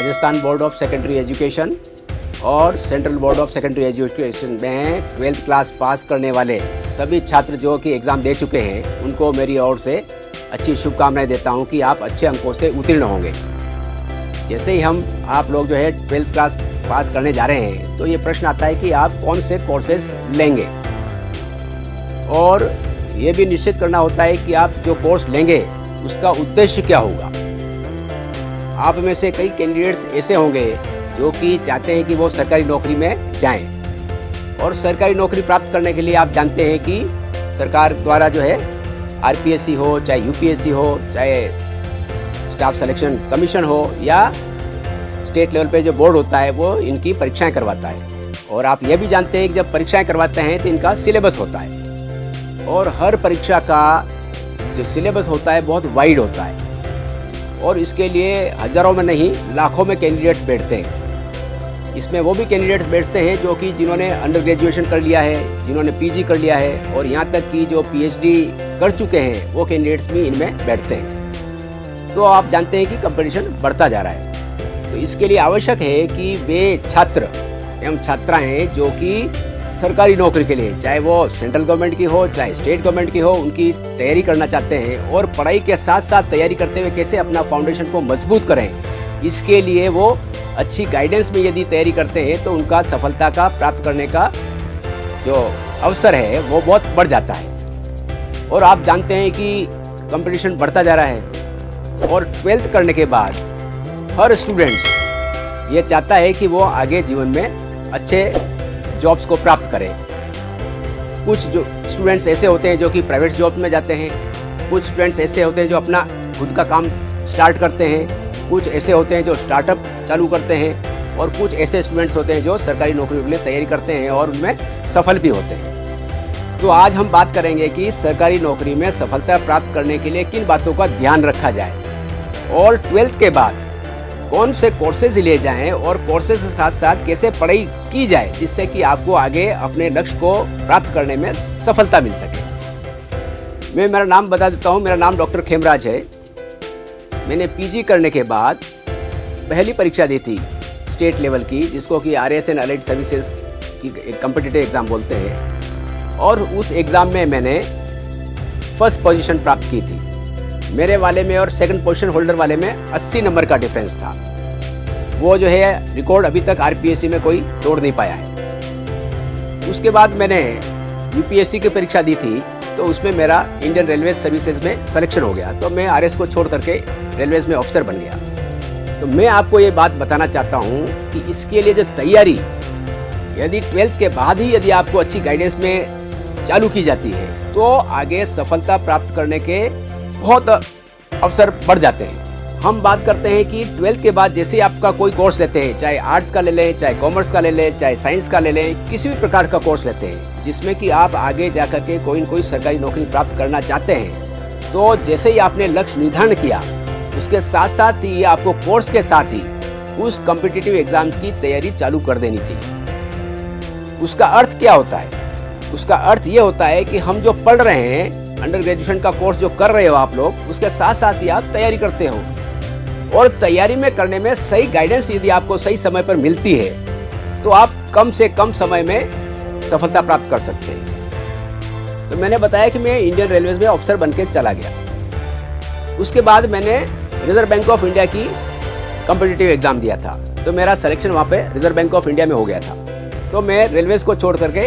Rajasthan board of secondary education और central board of secondary education में 12th class pass करने वाले सभी छात्र जो कि एग्ज़ाम दे चुके हैं उनको मेरी ओर से अच्छी शुभकामनाएं देता हूं कि आप अच्छे अंकों से उत्तीर्ण होंगे। जैसे ही हम आप लोग जो है 12th क्लास पास करने जा रहे हैं तो ये प्रश्न आता है कि आप कौन से कोर्सेज लेंगे, और ये भी निश्चित करना होता है कि आप जो कोर्स लेंगे उसका उद्देश्य क्या होगा। आप में से कई कैंडिडेट्स ऐसे होंगे जो कि चाहते हैं कि वो सरकारी नौकरी में जाएं, और सरकारी नौकरी प्राप्त करने के लिए आप जानते हैं कि सरकार द्वारा जो है आरपीएससी हो, चाहे यूपीएससी हो, चाहे स्टाफ सिलेक्शन कमीशन हो या स्टेट लेवल पे जो बोर्ड होता है वो इनकी परीक्षाएं करवाता है। और आप ये भी जानते हैं कि जब परीक्षाएं करवाते हैं तो इनका सिलेबस होता है, और हर परीक्षा का जो सिलेबस होता है बहुत वाइड होता है, और इसके लिए हज़ारों में नहीं लाखों में कैंडिडेट्स बैठते हैं। इसमें वो भी कैंडिडेट्स बैठते हैं जो कि जिन्होंने अंडर ग्रेजुएशन कर लिया है, जिन्होंने पीजी कर लिया है, और यहाँ तक कि जो पीएचडी कर चुके हैं वो कैंडिडेट्स भी इनमें बैठते हैं। तो आप जानते हैं कि कंपटीशन बढ़ता जा रहा है। तो इसके लिए आवश्यक है कि वे छात्र एवं छात्राएँ जो कि सरकारी नौकरी के लिए, चाहे वो सेंट्रल गवर्नमेंट की हो चाहे स्टेट गवर्नमेंट की हो, उनकी तैयारी करना चाहते हैं, और पढ़ाई के साथ साथ तैयारी करते हुए कैसे अपना फाउंडेशन को मजबूत करें, इसके लिए वो अच्छी गाइडेंस में यदि तैयारी करते हैं तो उनका सफलता का प्राप्त करने का जो अवसर है वो बहुत बढ़ जाता है। और आप जानते हैं कि कंपटीशन बढ़ता जा रहा है, और 12th करने के बाद हर स्टूडेंट्स ये चाहता है कि वो आगे जीवन में अच्छे जॉब्स को प्राप्त करें। कुछ जो स्टूडेंट्स ऐसे होते हैं जो कि प्राइवेट जॉब में जाते हैं, कुछ स्टूडेंट्स ऐसे होते हैं जो अपना खुद का काम स्टार्ट करते हैं, कुछ ऐसे होते हैं जो स्टार्टअप चालू करते हैं, और कुछ ऐसे स्टूडेंट्स होते हैं जो सरकारी नौकरी के लिए तैयारी करते हैं और उनमें सफल भी होते हैं। तो आज हम बात करेंगे कि सरकारी नौकरी में सफलता प्राप्त करने के लिए किन बातों का ध्यान रखा जाए, और 12th के बाद कौन से कोर्सेज लिए जाएं, और कोर्सेज के साथ साथ कैसे पढ़ाई की जाए जिससे कि आपको आगे अपने लक्ष्य को प्राप्त करने में सफलता मिल सके। मैं मेरा नाम बता देता हूं, मेरा नाम डॉक्टर खेमराज है। मैंने पीजी करने के बाद पहली परीक्षा दी थी स्टेट लेवल की, जिसको कि RAS एंड अलाइड सर्विसेज की कॉम्पिटिटिव एग्ज़ाम बोलते हैं, और उस एग्ज़ाम में मैंने फर्स्ट पोजीशन प्राप्त की थी। मेरे वाले में और सेकंड पोजीशन होल्डर वाले में 80 नंबर का डिफरेंस था। वो जो है रिकॉर्ड अभी तक आरपीएससी में कोई तोड़ नहीं पाया है। उसके बाद मैंने यूपीएससी की परीक्षा दी थी, तो उसमें मेरा इंडियन रेलवे सर्विसेज में सिलेक्शन हो गया, तो मैं RS को छोड़ करके रेलवेज में ऑफिसर बन गया। तो मैं आपको ये बात बताना चाहता हूँ कि इसके लिए जो तैयारी यदि 12th के बाद ही यदि आपको अच्छी गाइडेंस में चालू की जाती है तो आगे सफलता प्राप्त करने के बहुत अवसर बढ़ जाते हैं। हम बात करते हैं कि 12th के बाद जैसे आपका कोई कोर्स लेते हैं, चाहे आर्ट्स का ले लें, चाहे कॉमर्स का ले लें, चाहे साइंस का ले लें, किसी भी प्रकार का कोर्स लेते हैं जिसमें कि आप आगे जा कर के कोई न कोई सरकारी नौकरी प्राप्त करना चाहते हैं, तो जैसे ही आपने लक्ष्य निर्धारण किया उसके साथ साथ ही आपको कोर्स के साथ ही उस कॉम्पिटिटिव एग्जाम्स की तैयारी चालू कर देनी चाहिए। उसका अर्थ क्या होता है? उसका अर्थ ये होता है कि हम जो पढ़ रहे हैं, अंडर ग्रेजुएशन का कोर्स जो कर रहे हो आप लोग, उसके साथ साथ ही आप तैयारी करते हो, और तैयारी में करने में सही गाइडेंस यदि आपको सही समय पर मिलती है तो आप कम से कम समय में सफलता प्राप्त कर सकते हैं। तो मैंने बताया कि मैं इंडियन रेलवेज में ऑफिसर बनकर चला गया। उसके बाद मैंने रिजर्व बैंक ऑफ इंडिया की कॉम्पिटिटिव एग्जाम दिया था, तो मेरा सिलेक्शन वहाँ पे रिजर्व बैंक ऑफ इंडिया में हो गया था। तो मैं रेलवेज को छोड़ करके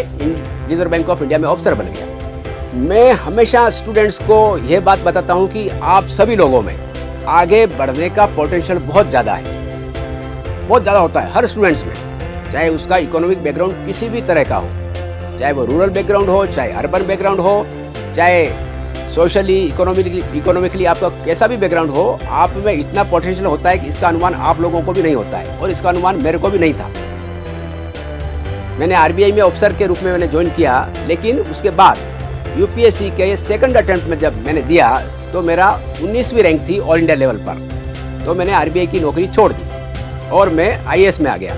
रिजर्व बैंक ऑफ इंडिया में ऑफिसर बन गया। मैं हमेशा स्टूडेंट्स को यह बात बताता हूं कि आप सभी लोगों में आगे बढ़ने का पोटेंशियल बहुत ज़्यादा है, बहुत ज़्यादा होता है हर स्टूडेंट्स में, चाहे उसका इकोनॉमिक बैकग्राउंड किसी भी तरह का हो, चाहे वो रूरल बैकग्राउंड हो, चाहे अर्बन बैकग्राउंड हो, चाहे सोशली इकोनॉमिकली आपका कैसा भी बैकग्राउंड हो, आप में इतना पोटेंशियल होता है कि इसका अनुमान आप लोगों को भी नहीं होता है, और इसका अनुमान मेरे को भी नहीं था। मैंने RBI में ऑफिसर के रूप में मैंने ज्वाइन किया, लेकिन उसके बाद यूपीएससी के सेकंड अटेम्प्ट में जब मैंने दिया तो मेरा 19वीं रैंक थी ऑल इंडिया लेवल पर, तो मैंने RBI की नौकरी छोड़ दी और मैं IAS में आ गया।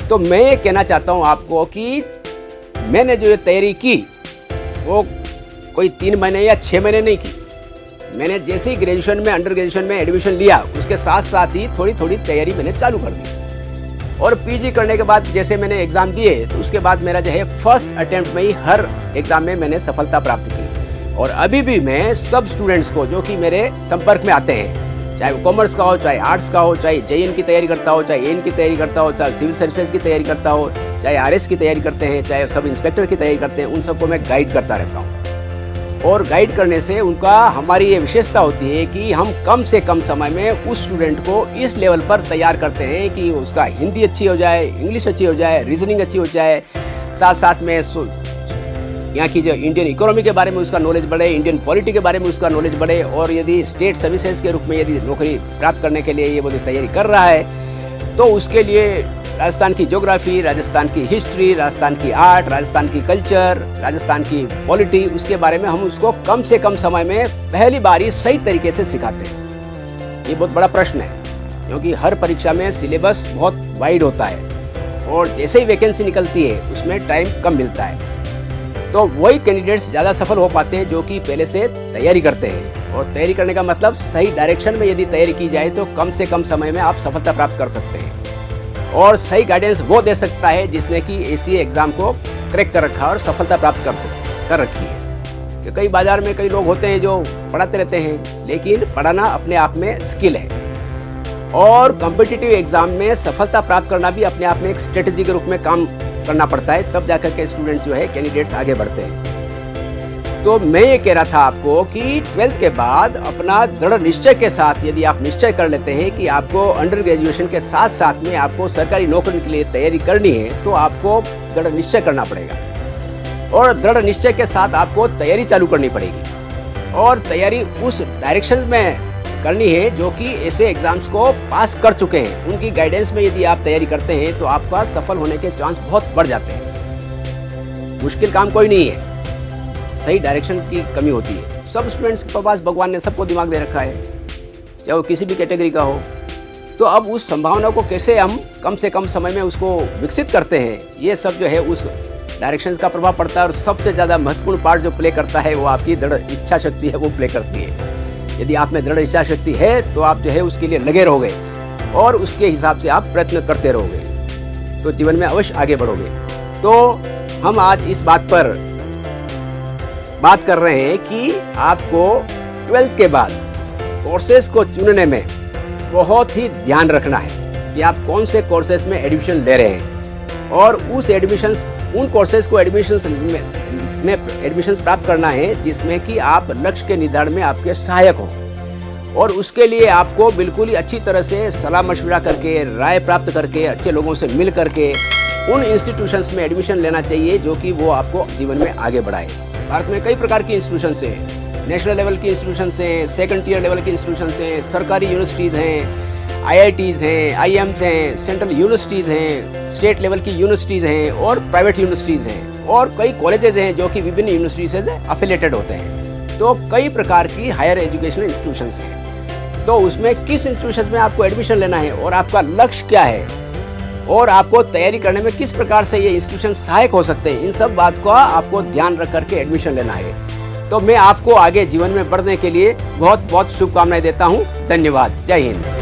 तो मैं ये कहना चाहता हूँ आपको कि मैंने जो ये तैयारी की वो कोई 3 महीने या 6 महीने नहीं की, मैंने जैसे ही ग्रेजुएशन में अंडर ग्रेजुएशन में एडमिशन लिया उसके साथ साथ ही थोड़ी थोड़ी तैयारी मैंने चालू कर दी। और पीजी करने के बाद जैसे मैंने एग्ज़ाम दिए तो उसके बाद मेरा जो है फर्स्ट अटेम्प्ट में ही हर एग्ज़ाम में मैंने सफलता प्राप्त की। और अभी भी मैं सब स्टूडेंट्स को जो कि मेरे संपर्क में आते हैं, चाहे वो कॉमर्स का हो, चाहे आर्ट्स का हो, चाहे जेईएन की तैयारी करता हो, चाहे एन की तैयारी करता हो, चाहे सिविल सर्विसेज की तैयारी करता हो, चाहे आरएस की तैयारी करते हैं, चाहे सब इंस्पेक्टर की तैयारी करते हैं, उन सबको मैं गाइड करता रहता हूँ। और गाइड करने से उनका हमारी ये विशेषता होती है कि हम कम से कम समय में उस स्टूडेंट को इस लेवल पर तैयार करते हैं कि उसका हिंदी अच्छी हो जाए, इंग्लिश अच्छी हो जाए, रीजनिंग अच्छी हो जाए, साथ साथ में यहाँ की जो इंडियन इकोनॉमी के बारे में उसका नॉलेज बढ़े, इंडियन पॉलिटी के बारे में उसका नॉलेज बढ़े। और यदि स्टेट सर्विसेज के रूप में यदि नौकरी प्राप्त करने के लिए ये वो तैयारी कर रहा है तो उसके लिए राजस्थान की ज्योग्राफी, राजस्थान की हिस्ट्री, राजस्थान की आर्ट, राजस्थान की कल्चर, राजस्थान की पॉलिटी, उसके बारे में हम उसको कम से कम समय में पहली बार ही सही तरीके से सिखाते हैं। ये बहुत बड़ा प्रश्न है क्योंकि हर परीक्षा में सिलेबस बहुत वाइड होता है और जैसे ही वैकेंसी निकलती है उसमें टाइम कम मिलता है। तो वही कैंडिडेट्स ज़्यादा सफल हो पाते हैं जो कि पहले से तैयारी करते हैं। और तैयारी करने का मतलब सही डायरेक्शन में यदि तैयारी की जाए तो कम से कम समय में आप सफलता प्राप्त कर सकते हैं। और सही गाइडेंस वो दे सकता है जिसने कि एसीए एग्ज़ाम को क्रैक कर रखा और सफलता प्राप्त कर रखी है। कि कई बाजार में कई लोग होते हैं जो पढ़ाते रहते हैं, लेकिन पढ़ाना अपने आप में स्किल है। और कॉम्पिटिटिव एग्ज़ाम में सफलता प्राप्त करना भी अपने आप में एक स्ट्रेटजी के रूप में काम करना पड़ता है, तब जाकर के स्टूडेंट्स जो है कैंडिडेट्स आगे बढ़ते हैं। तो मैं ये कह रहा था आपको कि 12th के बाद अपना दृढ़ निश्चय के साथ यदि आप निश्चय कर लेते हैं कि आपको अंडर ग्रेजुएशन के साथ साथ में आपको सरकारी नौकरी के लिए तैयारी करनी है तो आपको दृढ़ निश्चय करना पड़ेगा। और दृढ़ निश्चय के साथ आपको तैयारी चालू करनी पड़ेगी और तैयारी उस डायरेक्शन में करनी है जो कि ऐसे एग्जाम्स को पास कर चुके हैं। उनकी गाइडेंस में यदि आप तैयारी करते हैं तो आपका सफल होने के चांस बहुत बढ़ जाते हैं। मुश्किल काम कोई नहीं है, सही डायरेक्शन की कमी होती है। सब स्टूडेंट्स के पास भगवान ने सबको दिमाग दे रखा है, चाहे वो किसी भी कैटेगरी का हो। तो अब उस संभावना को कैसे हम कम से कम समय में उसको विकसित करते हैं, ये सब जो है उस डायरेक्शंस का प्रभाव पड़ता है। और सबसे ज़्यादा महत्वपूर्ण पार्ट जो प्ले करता है वो आपकी दृढ़ इच्छा शक्ति है, वो प्ले करती है। यदि आप में दृढ़ इच्छा शक्ति है तो आप जो है उसके लिए लगे रहोगे और उसके हिसाब से आप प्रयत्न करते रहोगे तो जीवन में अवश्य आगे बढ़ोगे। तो हम आज इस बात पर बात कर रहे हैं कि आपको 12th के बाद कोर्सेज को चुनने में बहुत ही ध्यान रखना है कि आप कौन से कोर्सेज में एडमिशन ले रहे हैं और उन कोर्सेज को एडमिशन्स प्राप्त करना है जिसमें कि आप लक्ष्य के निर्धारण में आपके सहायक हो। और उसके लिए आपको बिल्कुल ही अच्छी तरह से सलाह मशवरा करके, राय प्राप्त करके, अच्छे लोगों से मिल करके उन इंस्टीट्यूशंस में एडमिशन लेना चाहिए जो कि वो आपको जीवन में आगे बढ़ाए। भारत में कई प्रकार की इंस्टीट्यूशंस हैं, नेशनल लेवल की इंस्टीट्यूशंस हैं, सेकंड टियर लेवल की इंस्टीट्यूशंस हैं, सरकारी यूनिवर्सिटीज़ हैं, IITs हैं, IIMs हैं, सेंट्रल यूनिवर्सिटीज़ हैं, स्टेट लेवल की यूनिवर्सिटीज़ हैं और प्राइवेट यूनिवर्सिटीज़ हैं और कई कॉलेजेस हैं जो कि विभिन्न यूनिवर्सिटीज़ से अफिलेटेड होते हैं। तो कई प्रकार की हायर एजुकेशनल इंस्टीट्यूशंस हैं। तो उसमें किस इंस्टीट्यूशंस में आपको एडमिशन लेना है और आपका लक्ष्य क्या है और आपको तैयारी करने में किस प्रकार से ये इंस्टीट्यूशन सहायक हो सकते हैं, इन सब बात का आपको ध्यान रख करके एडमिशन लेना है। तो मैं आपको आगे जीवन में बढ़ने के लिए बहुत बहुत शुभकामनाएं देता हूँ। धन्यवाद। जय हिंद।